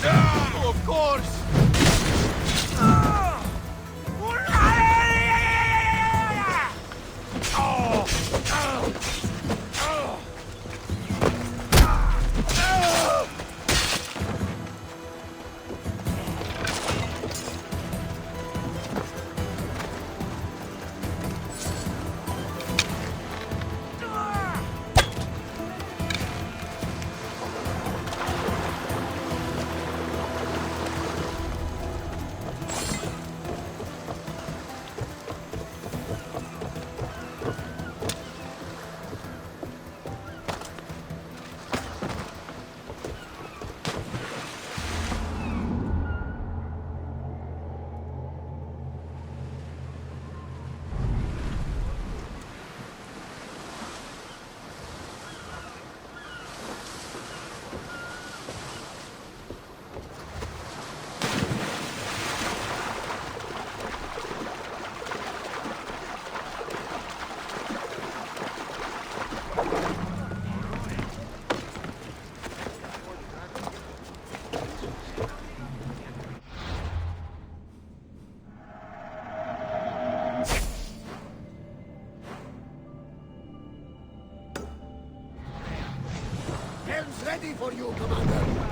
Oh, of course! Helm's ready for you, Commander.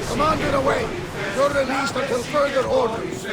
Commander away! You're released until further orders.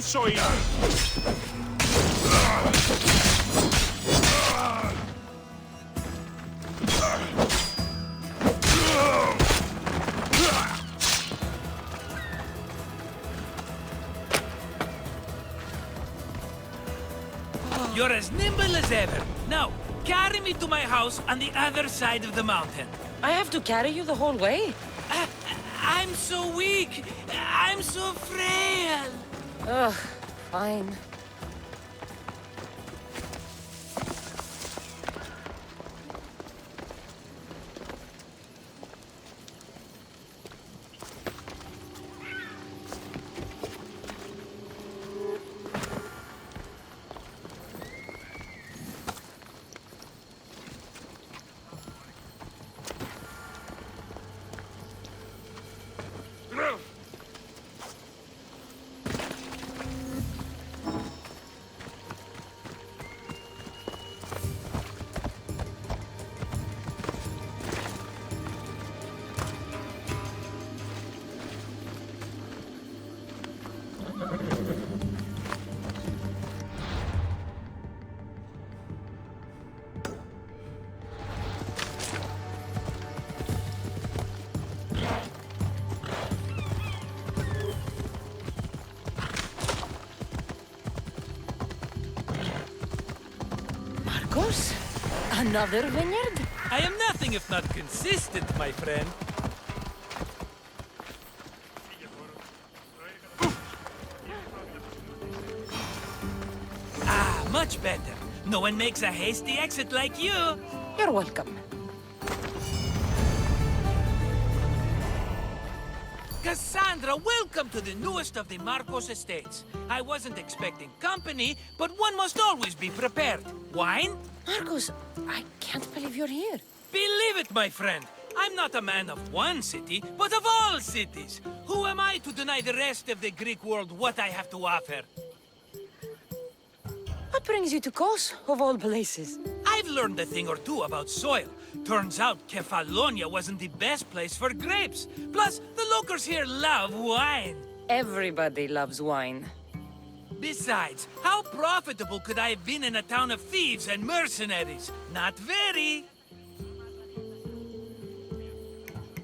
so easy! You're as nimble as ever. Now, carry me to my house on the other side of the mountain. I have to carry you the whole way? I'm so weak. I'm so frail. Ugh, fine. Marcos? Another vineyard? I am nothing if not consistent, my friend. Ah, much better. No one makes a hasty exit like you. You're welcome. Cassandra, welcome to the newest of the Marcos estates. I wasn't expecting company, but one must always be prepared. Wine? Marcos, I can't believe you're here. Believe it, my friend. I'm not a man of one city, but of all cities. Who am I to deny the rest of the Greek world what I have to offer? What brings you to Kos, of all places? I've learned a thing or two about soil. Turns out Kefalonia wasn't the best place for grapes. Plus, the locals here love wine. Everybody loves wine. Besides, how profitable could I have been in a town of thieves and mercenaries? Not very.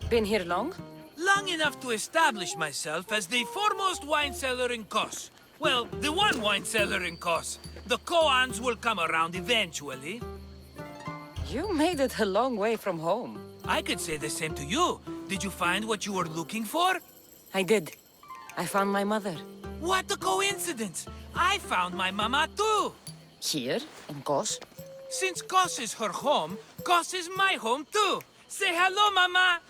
Been here long? Long enough to establish myself as the foremost wine seller in Kos. Well, the one wine seller in Kos. The koans will come around eventually. You made it a long way from home. I could say the same to you. Did you find what you were looking for? I did. I found my mother. What a coincidence! I found my mama too! Here, in Kos? Since Kos is her home, Kos is my home too! Say hello, mama!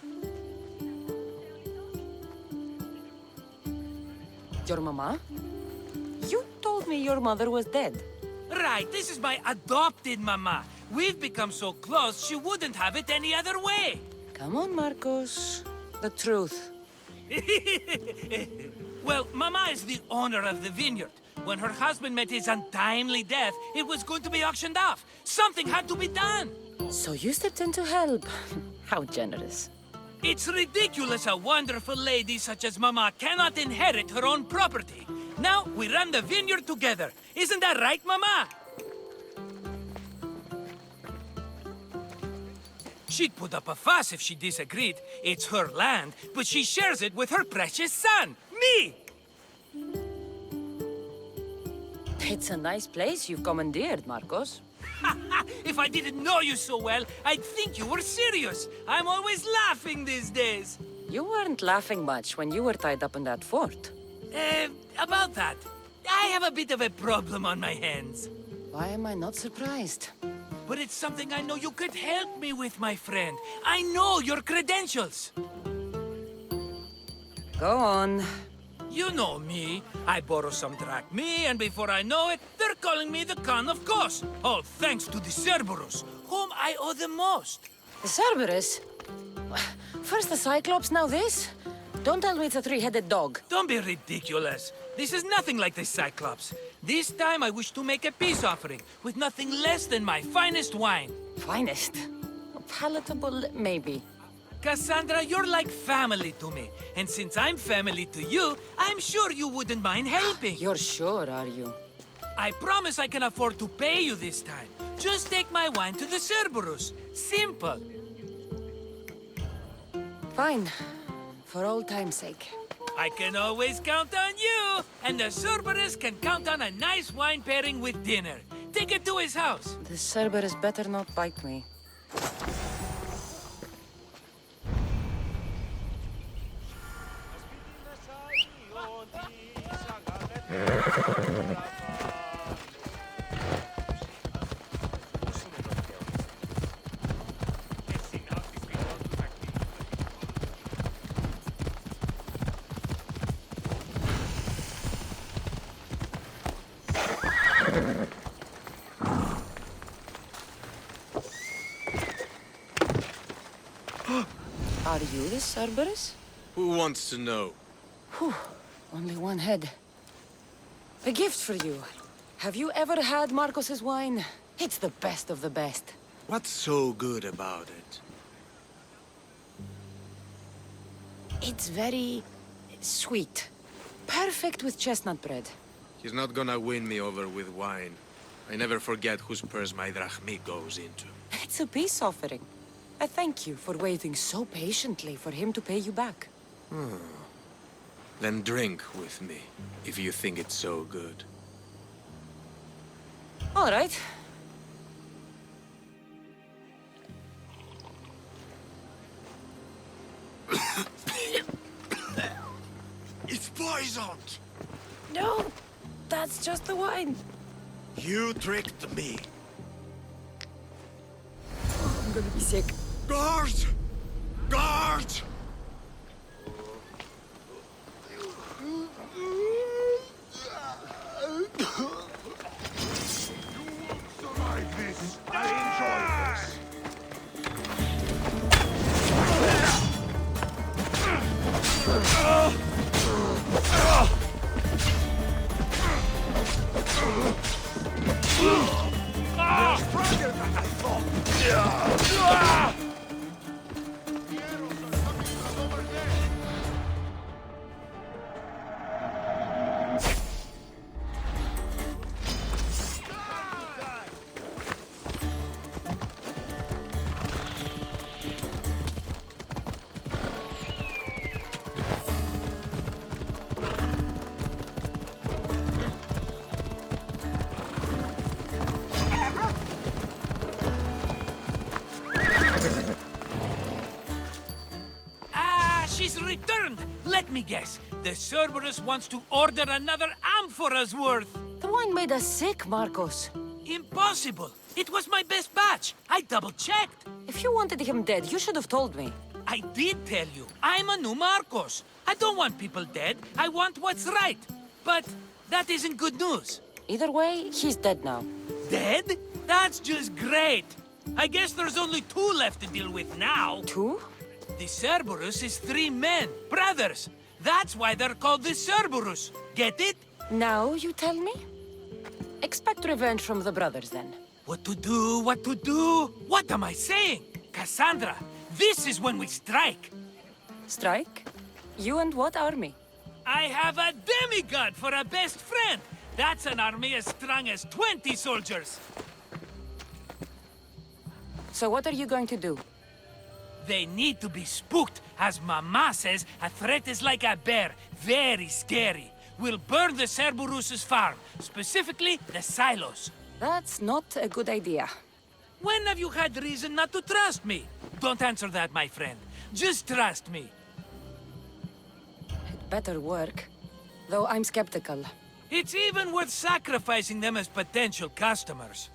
Your mama? You told me your mother was dead. Right, this is my adopted mama. We've become so close, she wouldn't have it any other way. Come on, Marcos. The truth. Well, Mama is the owner of the vineyard. When her husband met his untimely death, it was going to be auctioned off. Something had to be done. So you stepped in to help. How generous. It's ridiculous a wonderful lady such as Mama cannot inherit her own property. Now we run the vineyard together. Isn't that right, Mama? She'd put up a fuss if she disagreed. It's her land, but she shares it with her precious son, me! It's a nice place you've commandeered, Marcos. If I didn't know you so well, I'd think you were serious. I'm always laughing these days. You weren't laughing much when you were tied up in that fort. About that, I have a bit of a problem on my hands. Why am I not surprised? But it's something I know you could help me with, my friend. I know your credentials. Go on. You know me. I borrow some drachmae, and before I know it, they're calling me the Khan of Kos. All thanks to the Cerberus, whom I owe the most. The Cerberus? First the Cyclops, now this? Don't tell me it's a three-headed dog. Don't be ridiculous. This is nothing like the Cyclops. This time I wish to make a peace offering, with nothing less than my finest wine. Finest? Palatable, maybe. Cassandra, you're like family to me. And since I'm family to you, I'm sure you wouldn't mind helping. You're sure, are you? I promise I can afford to pay you this time. Just take my wine to the Cerberus. Simple. Fine. For old time's sake. I can always count on you. And the Cerberus can count on a nice wine pairing with dinner. Take it to his house. The Cerberus better not bite me. Are you the Cerberus? Who wants to know? Whew, only one head. A gift for you. Have you ever had Marcos's wine? It's the best of the best. What's so good about it? It's very sweet. Perfect with chestnut bread. He's not gonna win me over with wine. I never forget whose purse my drachmi goes into. It's a peace offering. I thank you for waiting so patiently for him to pay you back. Then drink with me, if you think it's so good. All right. It's poisoned! No, that's just the wine. You tricked me. I'm gonna be sick. Guard! Guard! Survive this. I enjoy this. Stronger than I thought. She's returned! Let me guess. The Cerberus wants to order another amphora's worth. The wine made us sick, Marcos. Impossible! It was my best batch. I double-checked. If you wanted him dead, you should have told me. I did tell you. I'm a new Marcos. I don't want people dead. I want what's right. But that isn't good news. Either way, he's dead now. Dead? That's just great. I guess there's only 2 left to deal with now. 2? The Cerberus is 3 men, brothers. That's why they're called the Cerberus. Get it? Now you tell me? Expect revenge from the brothers, then. What to do? What to do? What am I saying? Cassandra, this is when we strike. Strike? You and what army? I have a demigod for a best friend. That's an army as strong as 20 soldiers. So what are you going to do? They need to be spooked. As Mama says, a threat is like a bear. Very scary. We'll burn the Cerberus's farm, specifically the silos. That's not a good idea. When have you had reason not to trust me? Don't answer that, my friend. Just trust me. It better work. Though I'm skeptical. It's even worth sacrificing them as potential customers.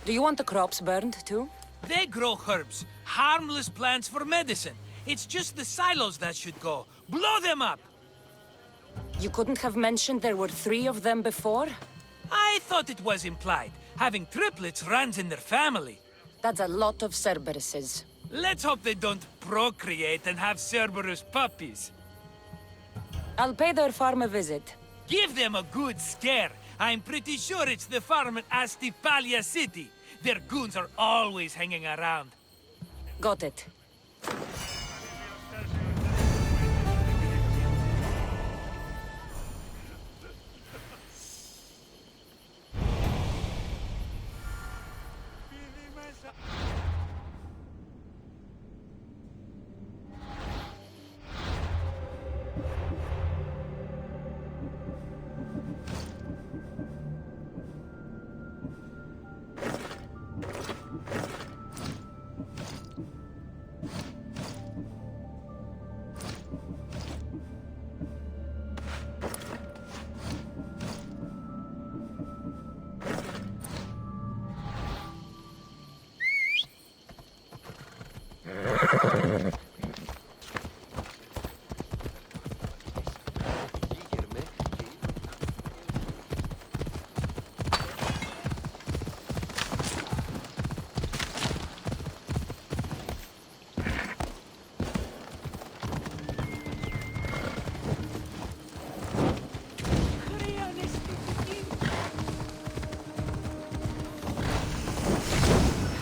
Do you want the crops burned, too? They grow herbs, harmless plants for medicine. It's just the silos that should go. Blow them up! You couldn't have mentioned there were 3 of them before? I thought it was implied. Having triplets runs in their family. That's a lot of Cerberuses. Let's hope they don't procreate and have Cerberus puppies. I'll pay their farm a visit. Give them a good scare. I'm pretty sure it's the farm in Astipalia City. Their goons are always hanging around. Got it.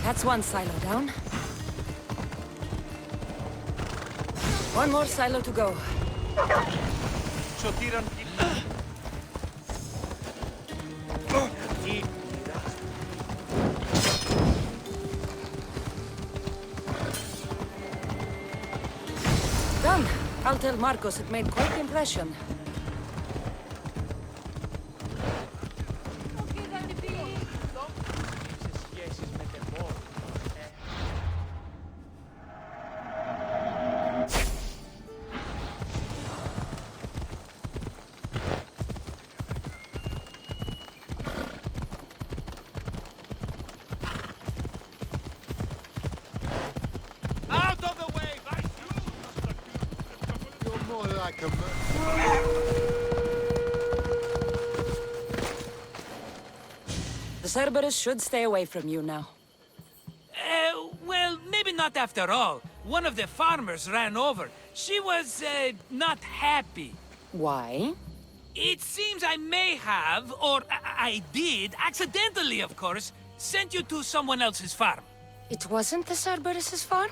That's one silo down. One more silo to go. Done. I'll tell Marcos it made quite the impression. The Cerberus should stay away from you now. Well, maybe not after all. One of the farmers ran over. She was, not happy. Why? It seems I may have, or I did, accidentally of course, sent you to someone else's farm. It wasn't the Cerberus's farm?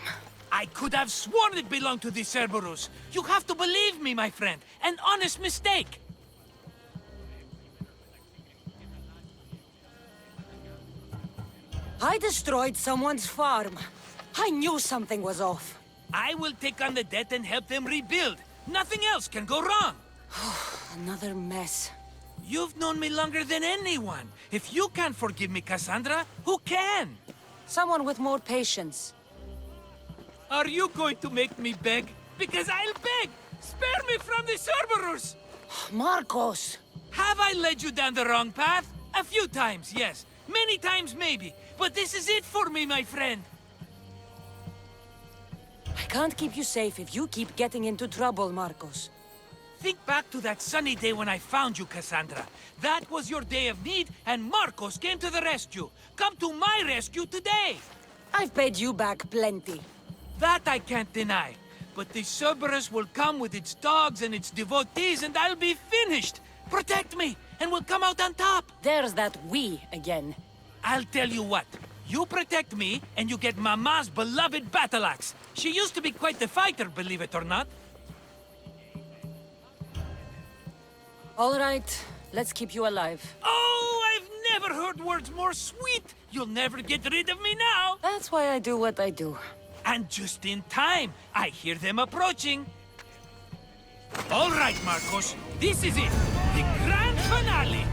I could have sworn it belonged to the Cerberus. You have to believe me, my friend. An honest mistake. I destroyed someone's farm. I knew something was off. I will take on the debt and help them rebuild. Nothing else can go wrong. Another mess. You've known me longer than anyone. If you can't forgive me, Cassandra, who can? Someone with more patience. Are you going to make me beg? Because I'll beg! Spare me from the Cerberus! Marcos! Have I led you down the wrong path? A few times, yes. Many times, maybe. But this is it for me, my friend. I can't keep you safe if you keep getting into trouble, Marcos. Think back to that sunny day when I found you, Cassandra. That was your day of need, and Marcos came to the rescue. Come to my rescue today! I've paid you back plenty. That I can't deny. But the Cerberus will come with its dogs and its devotees, and I'll be finished! Protect me, and we'll come out on top! There's that we again. I'll tell you what. You protect me, and you get Mama's beloved battle axe. She used to be quite the fighter, believe it or not. All right, let's keep you alive. Oh, I've never heard words more sweet! You'll never get rid of me now! That's why I do what I do. And just in time, I hear them approaching. All right, Marcos, this is it. The grand finale.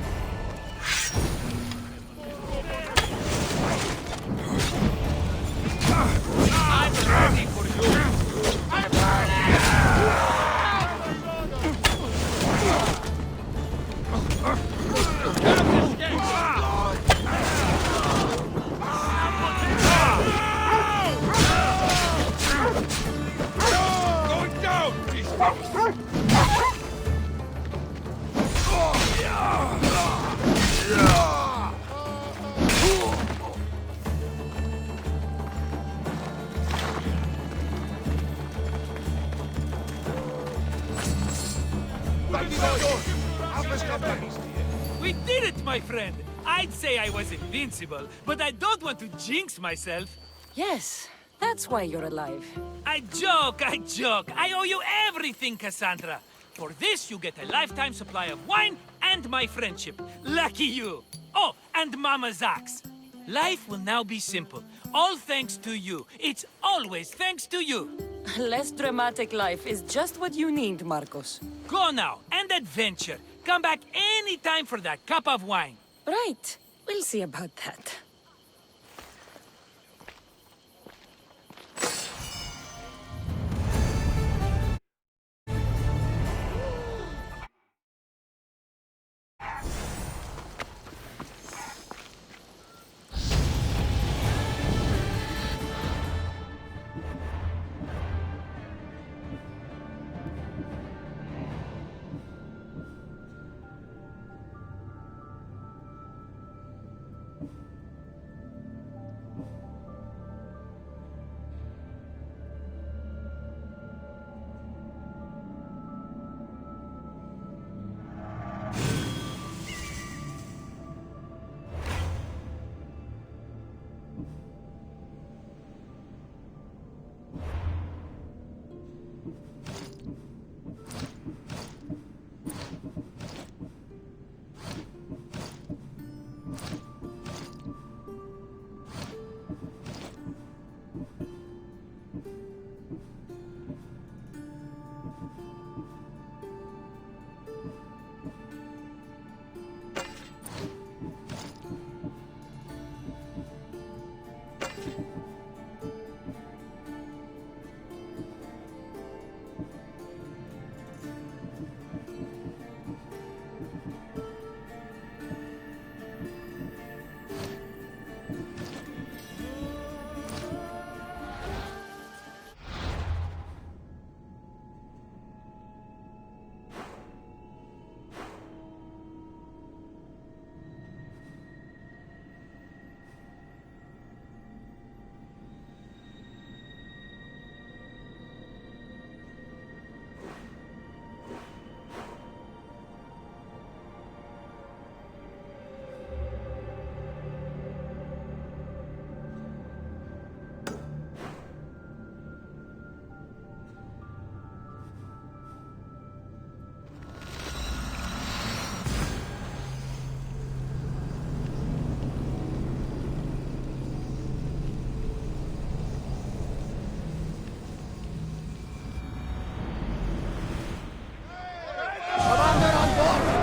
I'm ready for you. Going down! We did it, my friend. I'd say I was invincible, but I don't want to jinx myself. Yes, That's why you're alive. I joke, I joke. I owe you everything, Cassandra. For this, you get a lifetime supply of wine and my friendship. Lucky you. Oh, and Mama's axe. Life will now be simple. All thanks to you. It's always thanks to you. Less dramatic life is just what you need, Marcos. Go now, and adventure. Come back anytime for that cup of wine. Right. We'll see about that. Commander on board!